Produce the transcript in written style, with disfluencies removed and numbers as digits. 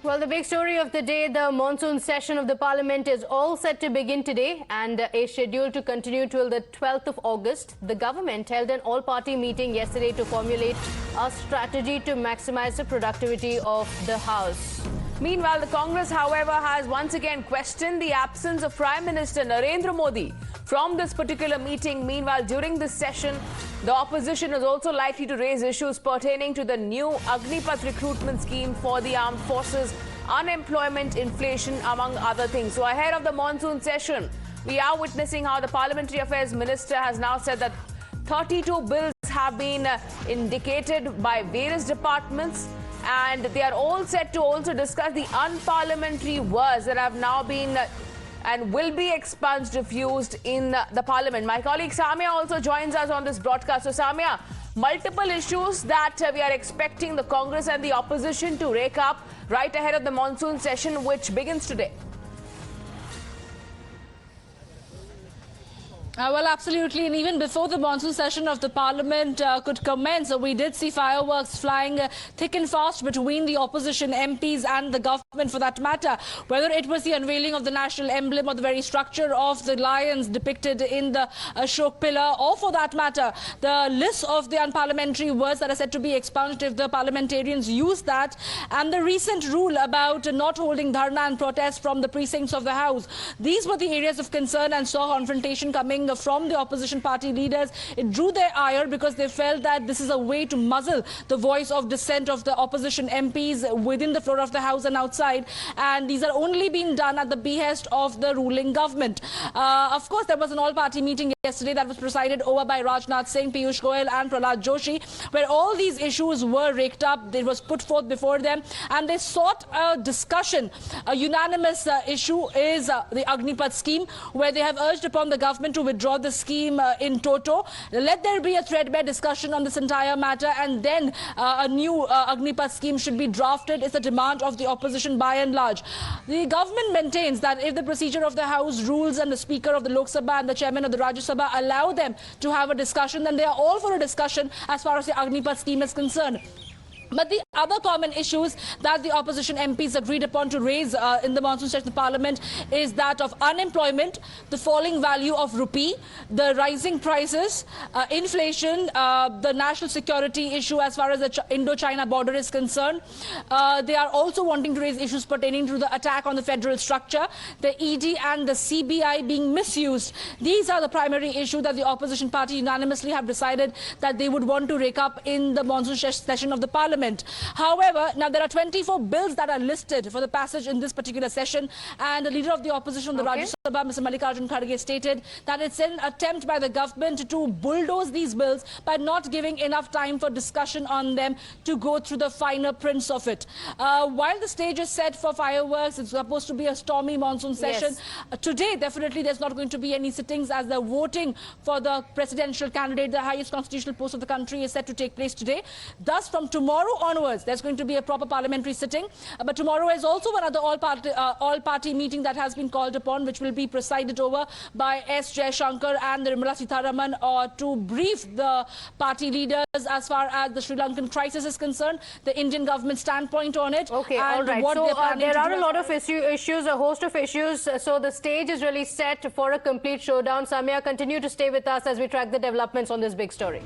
Well, the big story of the day, the monsoon session of the Parliament is all set to begin today and is scheduled to continue till the 12th of August. The government held an all-party meeting yesterday to formulate a strategy to maximize the productivity of the House. Meanwhile, the Congress, however, has once again questioned the absence of Prime Minister Narendra Modi from this particular meeting. Meanwhile, during this session, the opposition is also likely to raise issues pertaining to the new Agnipath recruitment scheme for the armed forces, unemployment, inflation, among other things. So ahead of the monsoon session, we are witnessing how the Parliamentary Affairs Minister has now said that 32 bills have been indicated by various departments, and they are all set to also discuss the unparliamentary words that have now been and will be expunged if used in the Parliament. My colleague Samia also joins us on this broadcast. So Samia, multiple issues that we are expecting the Congress and the opposition to rake up right ahead of the monsoon session, which begins today. Well, absolutely. And even before the monsoon session of the Parliament could commence, we did see fireworks flying thick and fast between the opposition MPs and the government, for that matter. Whether it was the unveiling of the national emblem or the very structure of the lions depicted in the Ashok pillar, or for that matter, the list of the unparliamentary words that are said to be expunged if the parliamentarians use that, and the recent rule about not holding dharna and protest from the precincts of the House. These were the areas of concern and saw confrontation coming from the opposition party leaders. It drew their ire because they felt that this is a way to muzzle the voice of dissent of the opposition MPs within the floor of the House and outside, and these are only being done at the behest of the ruling government. Of course, there was an all-party meeting yesterday that was presided over by Rajnath Singh, Piyush Goyal and Pralhad Joshi, where all these issues were raked up. It was put forth before them and they sought a discussion. A unanimous issue is the Agnipath scheme, where they have urged upon the government to withdraw the scheme in toto. Let there be a threadbare discussion on this entire matter, and then a new Agnipath scheme should be drafted. It's a demand of the opposition by and large. The government maintains that if the procedure of the House rules and the Speaker of the Lok Sabha and the Chairman of the Rajya Sabha allow them to have a discussion, then they are all for a discussion as far as the Agnipath scheme is concerned. But the other common issues that the opposition MPs agreed upon to raise in the monsoon session of Parliament is that of unemployment, the falling value of rupee, the rising prices, inflation, the national security issue as far as the Indo-China border is concerned. They are also wanting to raise issues pertaining to the attack on the federal structure, the ED and the CBI being misused. These are the primary issues that the opposition party unanimously have decided that they would want to rake up in the monsoon session of the Parliament. However, now there are 24 bills that are listed for the passage in this particular session, and the leader of the opposition, the Rajya Sabha, Mr. Mallikarjun Kharge, stated that it's an attempt by the government to bulldoze these bills by not giving enough time for discussion on them to go through the finer prints of it. While the stage is set for fireworks, it's supposed to be a stormy monsoon session. Yes. Today, definitely, there's not going to be any sittings, as the voting for the presidential candidate, the highest constitutional post of the country, is set to take place today. Thus, from tomorrow onwards, there's going to be a proper parliamentary sitting. But tomorrow is also another all-party meeting that has been called upon, which will be presided over by S. Jaishankar and Nirmala Sitharaman to brief the party leaders as far as the Sri Lankan crisis is concerned, the Indian government standpoint on it. Okay, and all right. what so there are a lot of issues, a host of issues. So the stage is really set for a complete showdown. Samia, continue to stay with us as we track the developments on this big story.